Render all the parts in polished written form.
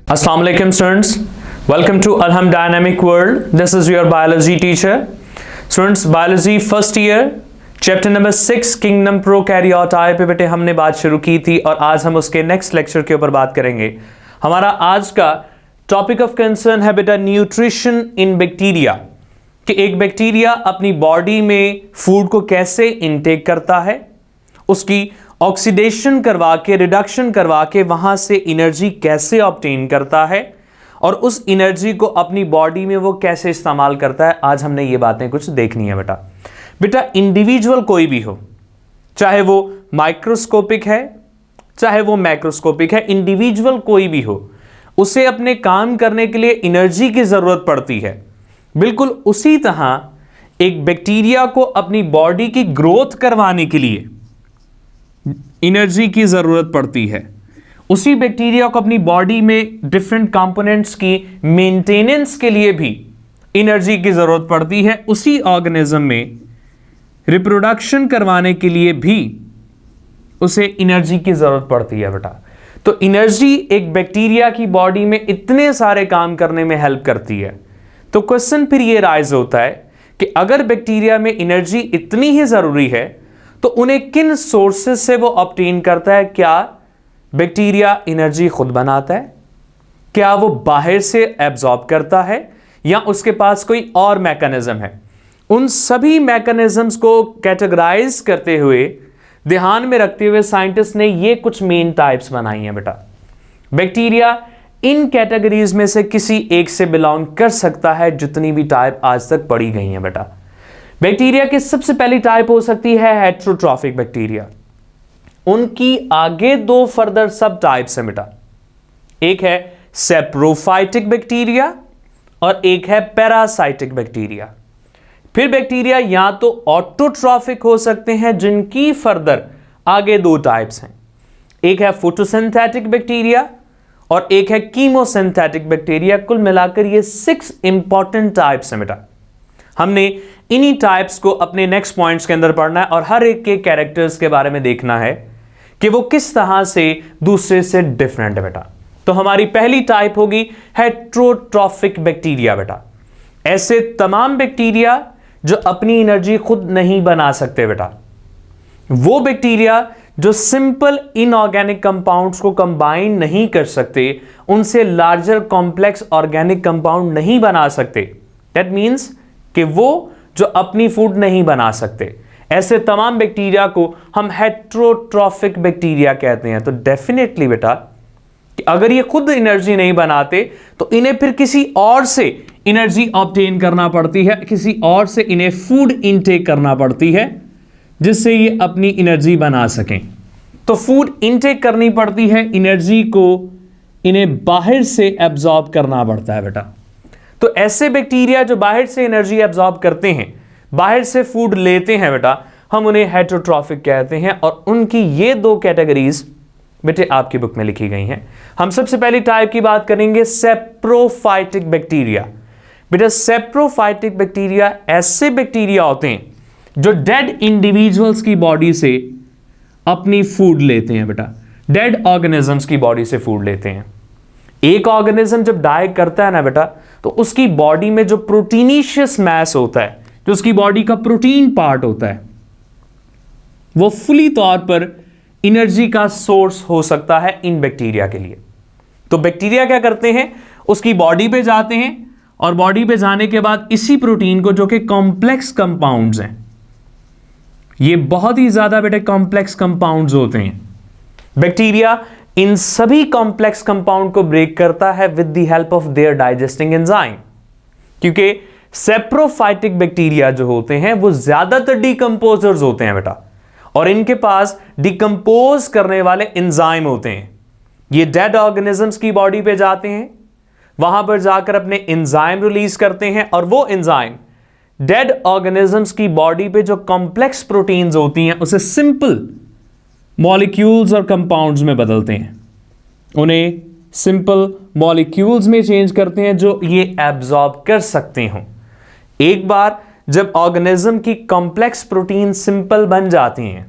Assalamu alaikum students, welcome to Alham Dynamic World. This is your biology teacher. Students, biology first year, chapter number 6 Kingdom Prokaryote पे बेटे हमने बात शुरू की थी और आज हम उसके नेक्स्ट लेक्चर के ऊपर बात करेंगे। हमारा आज का टॉपिक ऑफ कंसर्न है बेटा न्यूट्रिशन इन बैक्टीरिया, कि एक बैक्टीरिया अपनी बॉडी में फूड को कैसे इनटेक करता है, उसकी ऑक्सीडेशन करवा के रिडक्शन करवा के वहां से एनर्जी कैसे ऑब्टेन करता है और उस एनर्जी को अपनी बॉडी में वो कैसे इस्तेमाल करता है। आज हमने ये बातें कुछ देखनी है बेटा इंडिविजुअल कोई भी हो, चाहे वो माइक्रोस्कोपिक है चाहे वो मैक्रोस्कोपिक है, इंडिविजुअल कोई भी हो, उसे अपने काम करने के लिए एनर्जी की जरूरत पड़ती है। बिल्कुल उसी तरह एक बैक्टीरिया को अपनी बॉडी की ग्रोथ करवाने के लिए एनर्जी की जरूरत पड़ती है। उसी बैक्टीरिया को अपनी बॉडी में डिफरेंट कंपोनेंट्स की मेंटेनेंस के लिए भी एनर्जी की जरूरत पड़ती है। उसी ऑर्गेनिज्म में रिप्रोडक्शन करवाने के लिए भी उसे एनर्जी की जरूरत पड़ती है बेटा। तो एनर्जी एक बैक्टीरिया की बॉडी में इतने सारे काम करने में हेल्प करती है। तो क्वेश्चन फिर ये राइज होता है कि अगर बैक्टीरिया में एनर्जी इतनी ही जरूरी है तो उन्हें किन सोर्सेज से वो ऑब्टेन करता है। क्या बैक्टीरिया एनर्जी खुद बनाता है, क्या वो बाहर से एब्जॉर्ब करता है, या उसके पास कोई और मैकेनिज्म है। उन सभी मैकेनिज्म्स को कैटेगराइज करते हुए ध्यान में रखते हुए साइंटिस्ट ने ये कुछ मेन टाइप्स बनाई हैं बेटा। बैक्टीरिया इन कैटेगरीज में से किसी एक से बिलोंग कर सकता है, जितनी भी टाइप आज तक पढ़ी गई हैं बेटा। बैक्टीरिया की सबसे पहली टाइप हो सकती है हेटेरोट्रॉफिक बैक्टीरिया। उनकी आगे दो फर्दर सब टाइप्स हैं बेटा, एक है सेप्रोफाइटिक बैक्टीरिया और एक है पैरासाइटिक बैक्टीरिया। फिर बैक्टीरिया या तो ऑटोट्रॉफिक हो सकते हैं, जिनकी फर्दर आगे दो टाइप्स हैं, एक है फोटोसिंथेटिक बैक्टीरिया और एक है कीमोसिंथेटिक बैक्टीरिया। कुल मिलाकर ये 6 इंपॉर्टेंट टाइप्स हैं बेटा। हमने इन्हीं टाइप्स को अपने नेक्स्ट पॉइंट्स के अंदर पढ़ना है और हर एक के कैरेक्टर्स के बारे में देखना है कि वो किस तरह से दूसरे से डिफरेंट है बेटा। तो हमारी पहली टाइप होगी हेटेरोट्रॉफिक बैक्टीरिया बेटा। ऐसे तमाम बैक्टीरिया जो अपनी एनर्जी खुद नहीं बना सकते बेटा, वो बैक्टीरिया जो सिंपल इनऑर्गेनिक कंपाउंड्स को कंबाइन नहीं कर सकते, उनसे लार्जर कॉम्प्लेक्स ऑर्गेनिक कंपाउंड नहीं बना सकते। दैट मीन्स कि वो जो अपनी फूड नहीं बना सकते, ऐसे तमाम बैक्टीरिया को हम हेटेरोट्रॉफिक बैक्टीरिया कहते हैं। तो डेफिनेटली बेटा कि अगर ये खुद एनर्जी नहीं बनाते तो इन्हें फिर किसी और से एनर्जी ऑब्टेन करना पड़ती है, किसी और से इन्हें फूड इनटेक करना पड़ती है जिससे ये अपनी एनर्जी बना सकें। तो फूड इनटेक करनी पड़ती है, एनर्जी को इन्हें बाहर से एब्जॉर्ब करना पड़ता है बेटा। तो ऐसे बैक्टीरिया जो बाहर से एनर्जी एब्जॉर्ब करते हैं, बाहर से फूड लेते हैं बेटा, हम उन्हें हेटेरोट्रॉफिक कहते हैं। और उनकी ये दो कैटेगरीज बेटे आपकी बुक में लिखी गई हैं। हम सबसे पहली टाइप की बात करेंगे सेप्रोफाइटिक बैक्टीरिया। बेटा सेप्रोफाइटिक बैक्टीरिया ऐसे बैक्टीरिया होते हैं जो डेड इंडिविजुअल्स की बॉडी से अपनी फूड लेते हैं बेटा, डेड ऑर्गेनिजम्स की बॉडी से फूड लेते हैं। एक ऑर्गेनिज्म जब डाई करता है ना बेटा, तो उसकी बॉडी में जो प्रोटीनिशियस मैस होता है, जो उसकी बॉडी का प्रोटीन पार्ट होता है, वो फुली तौर पर एनर्जी का सोर्स हो सकता है इन बैक्टीरिया के लिए। तो बैक्टीरिया क्या करते हैं, उसकी बॉडी पे जाते हैं और बॉडी पे जाने के बाद इसी प्रोटीन को, जो कि कॉम्प्लेक्स कंपाउंड्स हैं, ये बहुत ही ज्यादा बेटे कॉम्प्लेक्स कंपाउंड्स होते हैं, बैक्टीरिया इन सभी कॉम्प्लेक्स कंपाउंड को ब्रेक करता है with the help of their digesting enzyme. क्योंकि सेप्रोफाइटिक बैक्टीरिया जो होते हैं वो ज्यादातर डिकम्पोजर्स होते हैं बेटा, और इनके पास डिकम्पोज करने वाले एंजाइम होते हैं। ये डेड ऑर्गेनिजम्स की बॉडी पे जाते हैं, वहां पर जाकर अपने एंजाइम रिलीज करते हैं, और वो एंजाइम डेड ऑर्गेनिजम्स की बॉडी पे जो कॉम्प्लेक्स प्रोटीन्स होती हैं उसे सिंपल मॉलिक्यूल्स और कंपाउंड्स में बदलते हैं, उन्हें सिंपल मॉलिक्यूल्स में चेंज करते हैं जो ये एब्जॉर्ब कर सकते हो। एक बार जब ऑर्गेनिज्म की कॉम्प्लेक्स प्रोटीन सिंपल बन जाती हैं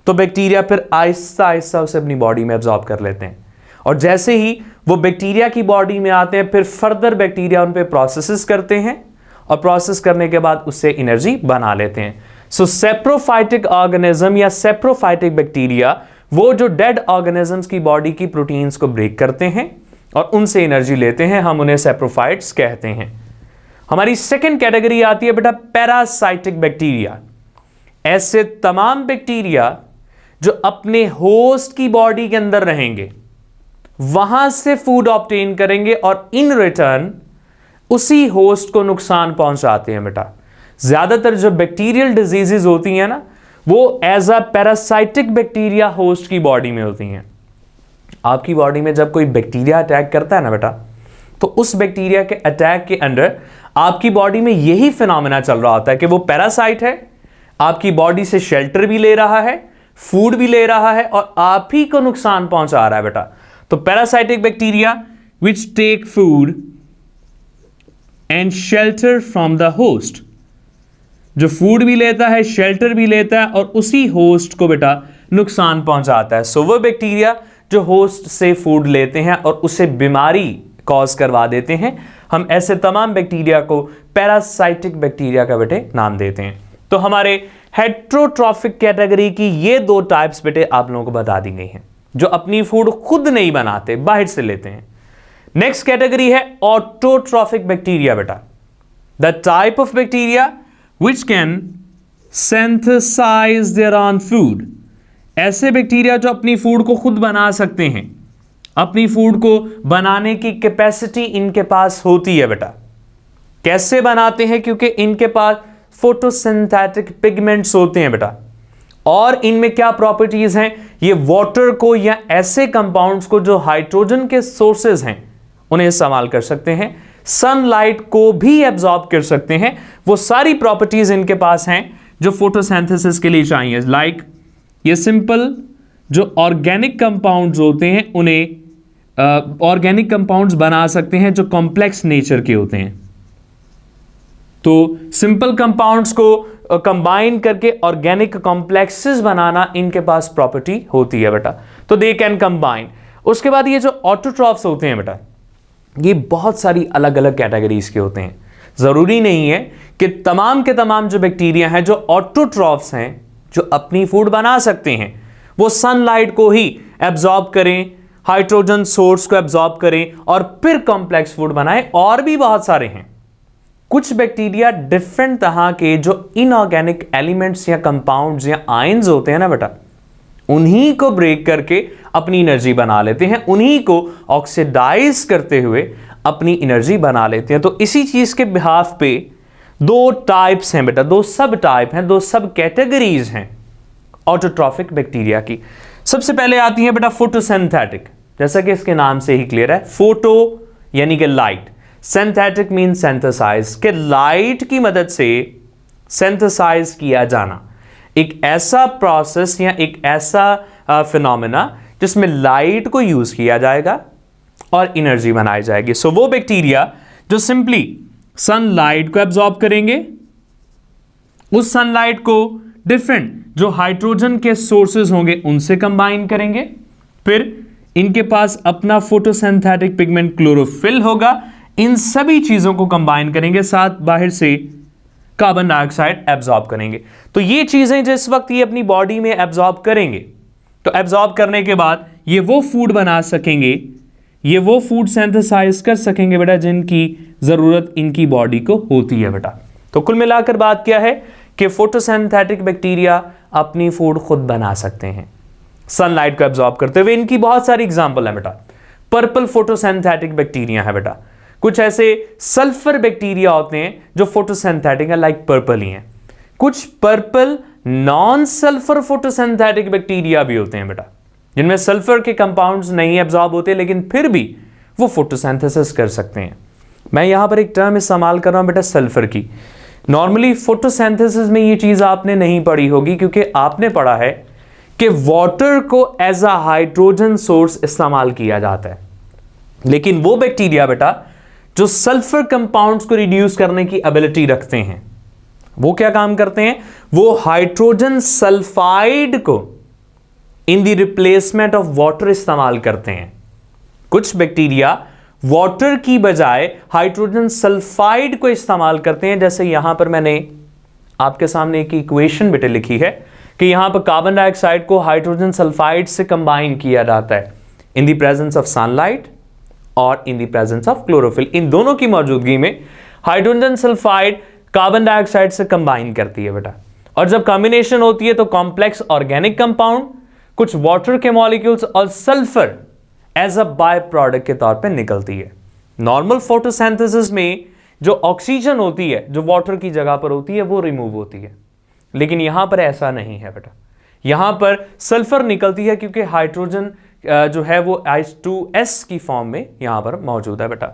तो बैक्टीरिया फिर आहिस्ता आहिस्ता उसे अपनी बॉडी में एब्जॉर्ब कर लेते हैं, और जैसे ही वो बैक्टीरिया की बॉडी में आते हैं, फिर फर्दर बैक्टीरिया उन पे प्रोसेसेस करते हैं और प्रोसेस करने के बाद उससे एनर्जी बना लेते हैं। सो सेप्रोफाइटिक ऑर्गेनिज्म या सेप्रोफाइटिक बैक्टीरिया वो जो डेड ऑर्गेनिजम्स की बॉडी की प्रोटीन्स को ब्रेक करते हैं और उनसे एनर्जी लेते हैं, हम उन्हें सेप्रोफाइट्स कहते हैं। हमारी सेकेंड कैटेगरी आती है बेटा पैरासाइटिक बैक्टीरिया। ऐसे तमाम बैक्टीरिया जो अपने होस्ट की बॉडी के अंदर रहेंगे, वहां से फूड ऑब्टेन करेंगे और इन रिटर्न उसी होस्ट को नुकसान पहुंचाते हैं बेटा। ज्यादातर जो बैक्टीरियल डिजीजेस होती हैं ना, वो as a parasitic bacteria host की बॉडी में होती हैं। आपकी बॉडी में जब कोई बैक्टीरिया अटैक करता है ना बेटा, तो उस बैक्टीरिया के अटैक के अंदर आपकी बॉडी में यही फिनोमेना चल रहा होता है कि वो पैरासाइट है, आपकी बॉडी से शेल्टर भी ले रहा है, फूड भी ले रहा है और आप ही को नुकसान पहुंचा रहा है बेटा। तो parasitic bacteria which take food and shelter from the host, जो फूड भी लेता है, शेल्टर भी लेता है और उसी होस्ट को बेटा नुकसान पहुंचाता है। सो वो बैक्टीरिया जो होस्ट से फूड लेते हैं और उसे बीमारी कॉज करवा देते हैं, हम ऐसे तमाम बैक्टीरिया को पैरासाइटिक बैक्टीरिया का बेटे नाम देते हैं। तो हमारे हेट्रोट्रॉफिक कैटेगरी की ये दो टाइप्स बेटे आप लोगों को बता दी गई हैं, जो अपनी फूड खुद नहीं बनाते, बाहर से लेते हैं। नेक्स्ट कैटेगरी है ऑटोट्रॉफिक बैक्टीरिया बेटा, the type of bacteria which can synthesize their own food। ऐसे बैक्टीरिया जो अपनी फूड को खुद बना सकते हैं, अपनी फूड को बनाने की कैपेसिटी इनके पास होती है बेटा। कैसे बनाते हैं? क्योंकि इनके पास फोटोसिंथेटिक पिगमेंट्स होते हैं बेटा। और इनमें क्या प्रॉपर्टीज हैं? ये वाटर को या ऐसे कंपाउंड्स को जो हाइड्रोजन के सोर्सेज हैं उन्हें इस्तेमाल कर सकते हैं, सनलाइट को भी एब्जॉर्ब कर सकते हैं। वो सारी प्रॉपर्टीज इनके पास हैं जो फोटोसिंथेसिस के लिए चाहिए। लाइक ये सिंपल जो ऑर्गेनिक कंपाउंड्स होते हैं उन्हें ऑर्गेनिक कंपाउंड्स बना सकते हैं जो कॉम्प्लेक्स नेचर के होते हैं। तो सिंपल कंपाउंड्स को कंबाइन करके ऑर्गेनिक कॉम्प्लेक्सेस बनाना इनके पास प्रॉपर्टी होती है बेटा। तो दे कैन कंबाइन। उसके बाद ये जो ऑटोट्रॉफ्स होते हैं बेटा, ये बहुत सारी अलग अलग कैटेगरीज के होते हैं। जरूरी नहीं है कि तमाम के तमाम जो बैक्टीरिया हैं जो ऑटोट्रॉफ्स हैं, जो अपनी फूड बना सकते हैं, वो सनलाइट को ही एब्जॉर्ब करें, हाइड्रोजन सोर्स को एब्जॉर्ब करें और फिर कॉम्प्लेक्स फूड बनाएं। और भी बहुत सारे हैं। कुछ बैक्टीरिया डिफरेंट तरह के जो इनऑर्गेनिक एलिमेंट्स या कंपाउंड्स या आयंस होते हैं ना बेटा, उन्हीं को ब्रेक करके अपनी एनर्जी बना लेते हैं, उन्हीं को ऑक्सीडाइज करते हुए अपनी एनर्जी बना लेते हैं। तो इसी चीज के बिहाफ पे दो टाइप्स हैं बेटा, दो सब टाइप हैं, दो सब कैटेगरीज हैं ऑटोट्रॉफिक बैक्टीरिया की। सबसे पहले आती है बेटा फोटोसिंथेटिक, जैसा कि इसके नाम से ही क्लियर है। फोटो यानी कि लाइट, सिंथेटिक मीन सिंथेसाइज, के लाइट की मदद से सिंथेसाइज किया जाना। एक ऐसा प्रोसेस या एक ऐसा फिनोमेना जिसमें लाइट को यूज किया जाएगा और एनर्जी बनाई जाएगी। सो वो बैक्टीरिया जो सिंपली सनलाइट को एब्जॉर्ब करेंगे, उस सनलाइट को डिफरेंट जो हाइड्रोजन के सोर्सेज होंगे उनसे कंबाइन करेंगे, फिर इनके पास अपना फोटोसिंथेटिक पिगमेंट क्लोरोफिल होगा, इन सभी चीजों को कंबाइन करेंगे, साथ बाहर से कार्बन डाइऑक्साइड एब्जॉर्ब करेंगे। तो ये चीजें जिस वक्त ये अपनी बॉडी में एब्जॉर्ब करेंगे, तो एब्जॉर्ब करने के बाद ये वो फूड बना सकेंगे, ये वो फूड सिंथेसाइज कर सकेंगे बेटा जिनकी जरूरत इनकी बॉडी को होती है बेटा। तो कुल मिलाकर बात क्या है कि फोटोसिंथेटिक बैक्टीरिया अपनी फूड खुद बना सकते हैं सनलाइट को एब्जॉर्ब करते हुए। इनकी बहुत सारी एग्जांपल है बेटा। पर्पल फोटोसिंथेटिक बैक्टीरिया है बेटा। कुछ ऐसे सल्फर बैक्टीरिया होते हैं जो फोटोसिंथेटिक है, लाइक पर्पल ही हैं। कुछ purple non sulphur photosynthetic bacteria भी होते हैं बेटा, जिनमें सल्फर के कंपाउंड्स नहीं एब्जॉर्ब होते लेकिन फिर भी वो फोटोसिंथेसिस कर सकते हैं। मैं यहां पर एक टर्म इस्तेमाल कर रहा हूं बेटा सल्फर की। नॉर्मली फोटोसिंथेसिस में ये चीज आपने नहीं पढ़ी होगी, क्योंकि आपने पढ़ा है कि वाटर को एज अ हाइड्रोजन सोर्स इस्तेमाल किया जाता है। लेकिन वो बैक्टीरिया बेटा जो सल्फर कंपाउंड्स को रिड्यूस करने की एबिलिटी रखते हैं, वो क्या काम करते हैं? वो हाइड्रोजन सल्फाइड को in the replacement of water इस्तेमाल करते हैं। कुछ बैक्टीरिया वाटर की बजाय हाइड्रोजन सल्फाइड को इस्तेमाल करते हैं। जैसे यहां पर मैंने आपके सामने एक इक्वेशन बेटे लिखी है कि यहां पर कार्बन डाइऑक्साइड को हाइड्रोजन सल्फाइड से कंबाइन किया जाता है in the presence of sunlight और in the presence of chlorophyll. इन दोनों की मौजूदगी में हाइड्रोजन सल्फाइड कार्बन डाइऑक्साइड से कंबाइन करती है बेटा, और जब कॉम्बिनेशन होती है तो कॉम्प्लेक्स ऑर्गेनिक कंपाउंड, कुछ वाटर के मॉलिक्यूल्स और sulphur as a by product के तौर पे निकलती है। नॉर्मल फोटोसिंथेसिस में जो ऑक्सीजन होती है जो वाटर की जगह पर होती है वो रिमूव होती है, लेकिन यहां पर ऐसा नहीं है बेटा। यहां पर सल्फर निकलती है क्योंकि हाइड्रोजन जो है वो H2S की फॉर्म में यहां पर मौजूद है बेटा।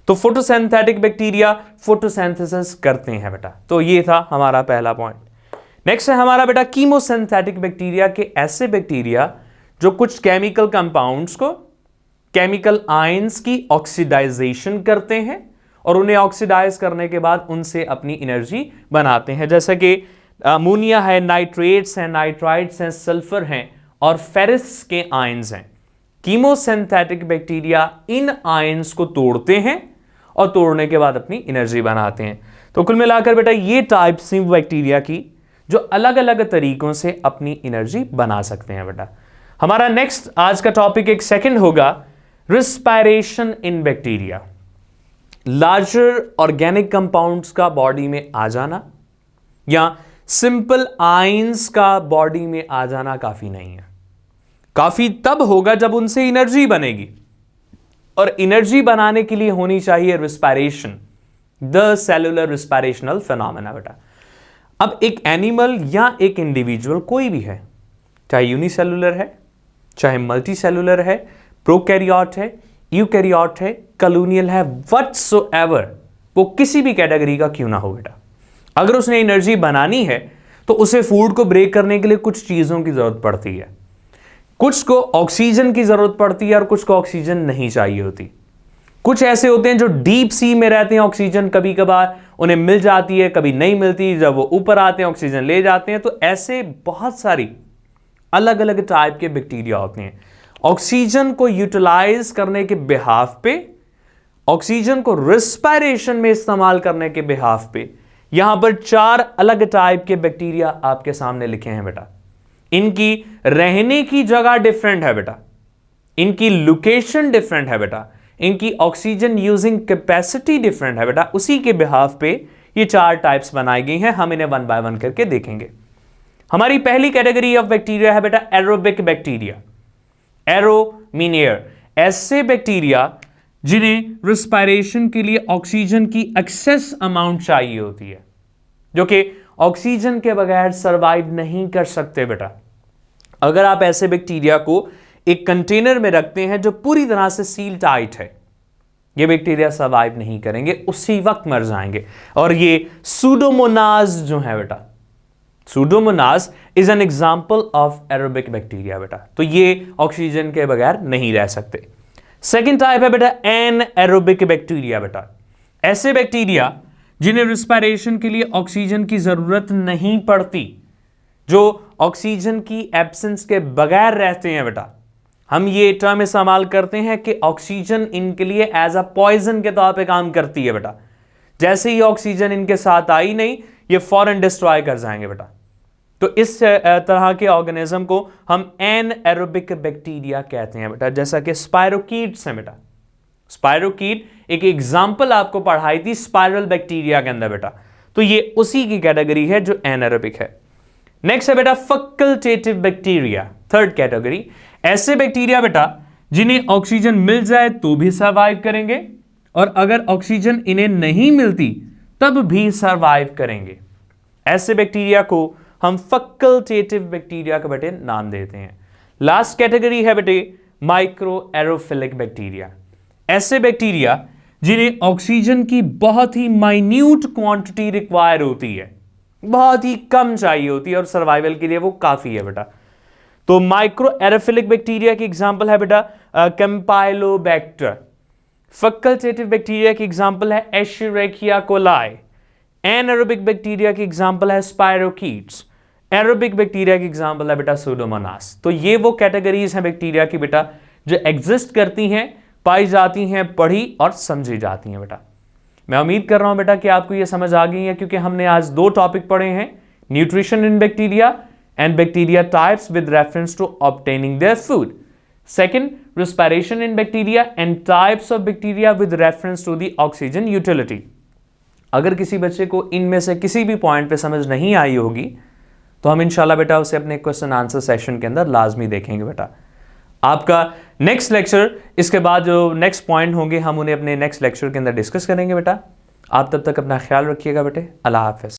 तो फोटोसिंथेटिक बैक्टीरिया फोटोसिंथेसिस करते हैं बेटा। तो ये था हमारा पहला पॉइंट। नेक्स्ट है हमारा बेटा कीमोसिंथेटिक बैक्टीरिया के ऐसे बैक्टीरिया जो कुछ केमिकल कंपाउंड्स को केमिकल आयंस की ऑक्सीडाइजेशन करते हैं और उन्हें ऑक्सीडाइज करने के बाद उनसे अपनी एनर्जी बनाते हैं। जैसा कि अमोनिया है, नाइट्रेट्स हैं, नाइट्राइड्स हैं, सल्फर हैं और फेरस के आयंस हैं। कीमोसिंथेटिक बैक्टीरिया इन आयंस को तोड़ते हैं और तोड़ने के बाद अपनी एनर्जी बनाते हैं। तो कुल मिलाकर बेटा ये टाइप्स हैं बैक्टीरिया की जो अलग अलग तरीकों से अपनी एनर्जी बना सकते हैं बेटा। हमारा नेक्स्ट आज का टॉपिक एक सेकंड होगा रिस्पायरेशन इन बैक्टीरिया। लार्जर ऑर्गेनिक कंपाउंड्स का बॉडी में आ जाना या सिंपल आयंस का बॉडी में आ जाना काफी नहीं है। काफी तब होगा जब उनसे एनर्जी बनेगी, और एनर्जी बनाने के लिए होनी चाहिए रिस्पायरेशन, द सेलुलर रिस्पायरेशनल फिनोमेना बेटा। अब एक एनिमल या एक इंडिविजुअल कोई भी है, चाहे यूनिसेलुलर है, चाहे मल्टी सेलुलर है, प्रोकैरियोट है, यूकैरियोट है, कॉलोनियल है, व्हाटसोएवर, वो किसी भी कैटेगरी का क्यों ना हो बेटा, अगर उसने एनर्जी बनानी है तो उसे फूड को ब्रेक करने के लिए कुछ चीजों की जरूरत पड़ती है। कुछ को ऑक्सीजन की जरूरत पड़ती है और कुछ को ऑक्सीजन नहीं चाहिए होती। कुछ ऐसे होते हैं जो डीप सी में रहते हैं, ऑक्सीजन कभी कभार उन्हें मिल जाती है, कभी नहीं मिलती, जब वो ऊपर आते हैं ऑक्सीजन ले जाते हैं। तो ऐसे बहुत सारी अलग अलग टाइप के बैक्टीरिया होते हैं। ऑक्सीजन को यूटिलाइज करने के बिहाफ पे, ऑक्सीजन को रिस्पायरेशन में इस्तेमाल करने के बिहाफ पे यहां पर 4 अलग टाइप के बैक्टीरिया आपके सामने लिखे हैं बेटा। इनकी रहने की जगह डिफरेंट है बेटा, इनकी लोकेशन डिफरेंट है बेटा, इनकी ऑक्सीजन यूजिंग कैपेसिटी डिफरेंट है बेटा। उसी के बिहाफ पे ये 4 टाइप्स बनाई गई हैं। हम इन्हें 1 बाय 1 करके देखेंगे। हमारी पहली कैटेगरी ऑफ बैक्टीरिया है बेटा aerobic bacteria. Arrow mean air, ऐसे बैक्टीरिया जिन्हें रिस्पायरेशन के लिए ऑक्सीजन की एक्सेस अमाउंट चाहिए होती है, जो कि ऑक्सीजन के बगैर सरवाइव नहीं कर सकते बेटा। अगर आप ऐसे बैक्टीरिया को एक कंटेनर में रखते हैं जो पूरी तरह से सील टाइट है, ये बैक्टीरिया सर्वाइव नहीं करेंगे, उसी वक्त मर जाएंगे। और ये सूडोमोनास जो है बेटा, Pseudomonas is an example of aerobic bacteria बेटा। तो ये ऑक्सीजन के बगैर नहीं रह सकते। सेकेंड टाइप है बेटा एन एरोबिक बैक्टीरिया बेटा। ऐसे बैक्टीरिया जिन्हें रिस्पायरेशन के लिए ऑक्सीजन की जरूरत नहीं पड़ती, जो ऑक्सीजन की एब्सेंस के बगैर रहते हैं बेटा। हम ये टर्म इस्तेमाल करते हैं कि ऑक्सीजन इनके लिए एज अ पॉइजन के तौर पे काम करती है बेटा। जैसे ही ऑक्सीजन इनके साथ आई नहीं, ये फौरन डिस्ट्रॉय कर जाएंगे बेटा। तो इस तरह के ऑर्गेनिज्म को हम एन एरोबिक बैक्टीरिया कहते हैं बेटा, जैसा कि स्पायरोकीट्स हैं बेटा। स्पायरोकीट एक एग्जाम्पल आपको पढ़ाई थी स्पाइरल बैक्टीरिया के अंदर बेटा, तो ये उसी की कैटेगरी है जो एनारोबिक है। नेक्स्ट है बेटा फैकल्टेटिव बैक्टीरिया, थर्ड कैटेगरी। ऐसे बैक्टीरिया बेटा जिन्हें ऑक्सीजन मिल जाए तो भी सर्वाइव करेंगे, और अगर ऑक्सीजन इन्हें नहीं मिलती तब भी सर्वाइव करेंगे। ऐसे बैक्टीरिया को हम फैकल्टेटिव बैक्टीरिया का बेटे नाम देते हैं। लास्ट कैटेगरी है बेटे माइक्रो एरोफिलिक बैक्टीरिया। ऐसे बैक्टीरिया जिन्हें ऑक्सीजन की बहुत ही माइन्यूट क्वांटिटी रिक्वायर होती है, बहुत ही कम चाहिए होती है, और सर्वाइवल के लिए वो काफी है बेटा। तो माइक्रो एरोफिलिक बैक्टीरिया की एग्जांपल है बेटा कैम्पाइलोबैक्टर। फैकल्टेटिव बैक्टीरिया की एग्जांपल है एशेरिकिया कोलाई। एनारोबिक बैक्टीरिया की एग्जांपल है स्पायरोकीट्स। एरोबिक बैक्टीरिया की एग्जांपल है बेटा सूडोमोनास। तो ये वो कैटेगरीज हैं बैक्टीरिया की बेटा जो एग्जिस्ट करती हैं पाई जाती हैं, पढ़ी और समझी जाती हैं बेटा। मैं उम्मीद कर रहा हूं बेटा कि आपको ये समझ आ गई है, क्योंकि हमने आज दो टॉपिक पढ़े हैं, nutrition in bacteria and bacteria types with reference to obtaining their food. Second, respiration in bacteria and types of bacteria with reference to the oxygen utility। अगर किसी बच्चे को इनमें से किसी भी पॉइंट पे समझ नहीं आई होगी तो हम इंशाल्लाह बेटा उसे अपने क्वेश्चन आंसर सेशन के अंदर लाजमी देखेंगे बेटा। आपका नेक्स्ट लेक्चर, इसके बाद जो नेक्स्ट पॉइंट होंगे हम उन्हें अपने नेक्स्ट लेक्चर के अंदर डिस्कस करेंगे बेटा। आप तब तक अपना ख्याल रखिएगा बेटे। अल्लाह हाफिज।